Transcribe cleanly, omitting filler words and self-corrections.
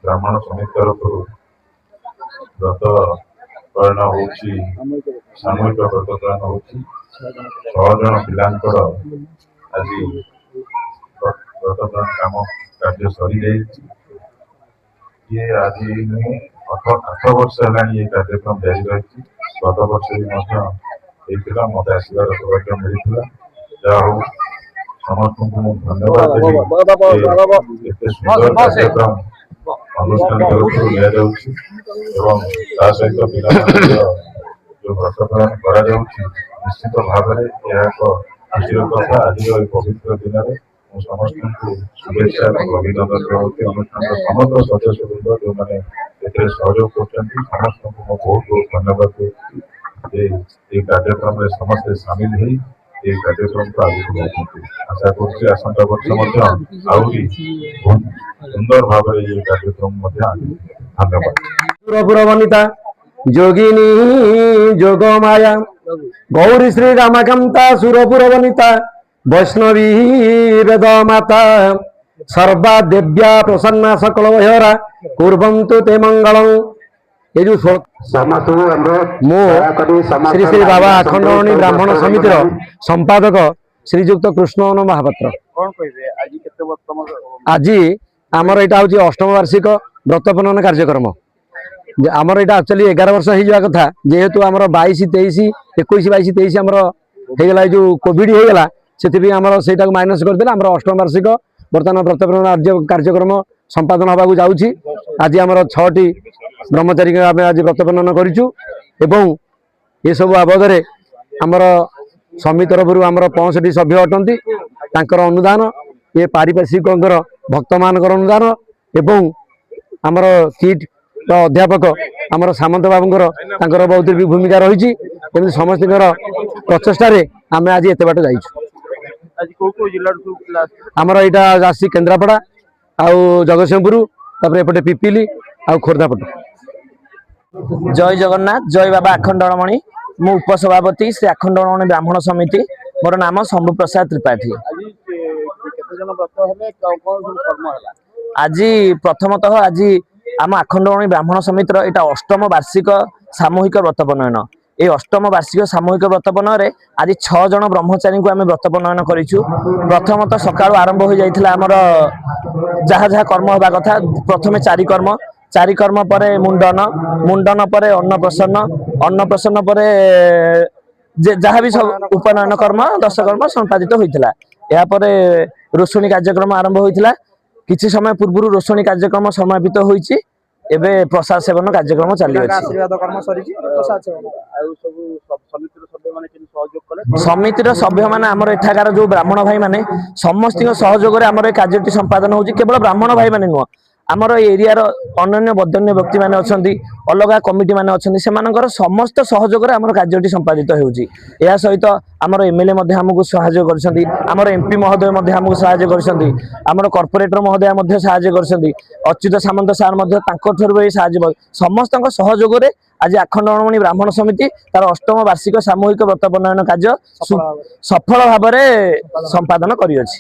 ब्राह्मण समिति तरफ व्रत पालन होची सामूहिक व्रत पालन होची 6 जन पिलांकर आज व्रत पालन काम कार्य सरी जाई ये आज नहीं 8 वर्ष है कार्यक्रम जारी रही गत वर्ष भी मत आसबार सौभाग्य मिलता जहा हो समस्त को धन्यवाद देवी एत सुंदर कार्यक्रम अनुष्ठान तरफ सहित पिला जो व्रत पालन कर निश्चित भाव में यह खुशी कथा आज पवित्र दिन में समस्त को शुभेच्छा अभिनंदन जनाऊँ अनुष्ठान समस्त सदस्य जो मैंने सहयोग कर समस्त को बहुत बहुत धन्यवाद देती कार्यक्रम में समस्ते सामिल हो कार्यक्रम को आगे बढ़ाते आशा कर आसंता वर्ष आहरी सुंदर भाव में ये कार्यक्रम धन्यवाद वनिता जोगिनी जोग माया गौरी श्री रामकांता सुरपुर वनिता वैष्णवी वेद माता सर्वा देव्या प्रसन्ना सकल वहरा कुर्वन्तु ते मंगलम ये जो श्री श्री बाबा आखंडमणि ब्राह्मण समितिर संपादक श्रीजुक्त कृष्णवन महापात्र आज आमर यहाँ हूँ अष्टम वार्षिक व्रत पालन कार्यक्रम आमर यहाँ एक्चुअली 11 वर्ष हो कथा जेहेतु आमर 22 23 21 22 23 आमर होगला जो कोविड होगला से आमर से माइनस करदे आमर अष्टम वार्षिक बर्तमान व्रत पालन कार्यक्रम संपादन होगा जाऊँगी आज आमर 6टी ब्रह्मचारी आम आज व्रत पालन करूँ ये सब बाबद आमर समिति तरफ आमर 65 सभ्य अटंती तांकर अनुदान ये पारिपार्श्विक भक्त मान अनुदान एवं आमर किट अध्यापक आमर सामंत बाबूर बहुत भी भूमिका रही समस्त प्रचेषार आम आज एत बाट आमर यहाँ आसी केन्द्रापड़ा आउ जगतसिंहपुर तापर एपटे पिपिली आउ खोर्धापट जय जगन्नाथ जय बाबा आखंडमणि मु उपसभापति श्री आखंडमणि ब्राह्मण समिति मोर नाम शंभु प्रसाद त्रिपाठी आज प्रथमतः आज आम आखंडमणि ब्राह्मण समितिर यहाँ अष्टम वार्षिक सामूहिक व्रत पनयन ये अष्टम वार्षिक सामूहिक व्रत पनयन आज 6 जन ब्रह्मचारी को आम व्रत पनयन करूँ प्रथमतः सकाळु आरंभ हो जाइथिला आमर जहाँ जहाँ कर्म होगा कथा प्रथमे चारि कर्म पर मुंडन पर अन्नप्रसन्न पर जहाँ भी सब उपनयन कर्म 10 कर्म संपादित होता यापर रोषणी कार्यक्रम आरंभ होता किछि समय पूर्व रोषणी कार्यक्रम समापित होइछि एबे प्रसाद सेवन कार्यक्रम चली समितिर सभ्य माने आमर एठाकार जो ब्राह्मण भाई माने समस्त सहयोग आमर कार्य संपादन होछि केवल ब्राह्मण भाई माने नुह आमर एरियार अन्य बदन्य व्यक्ति माने अछंती अलग कमिटी माने अछंती सेमानकर समस्त सहयोग आमर कार्य संपादित होउछि या सहित आमर एमएलए मध्ये हमकु सहायता करछंती आमर एमपी महोदय मध्ये हमकु सहायता करछंती आमर कॉर्पोरेटर महोदय मध्ये सहायता करछंती अच्युत सामंत सार मध्ये तांको थरु ए सहायता समस्त सहयोग रे आज आखंडमणि ब्राह्मण समिति तार अष्टम वार्षिक सामूहिक व्रत पनयन कार्य सफल भाव में संपादन करियछि।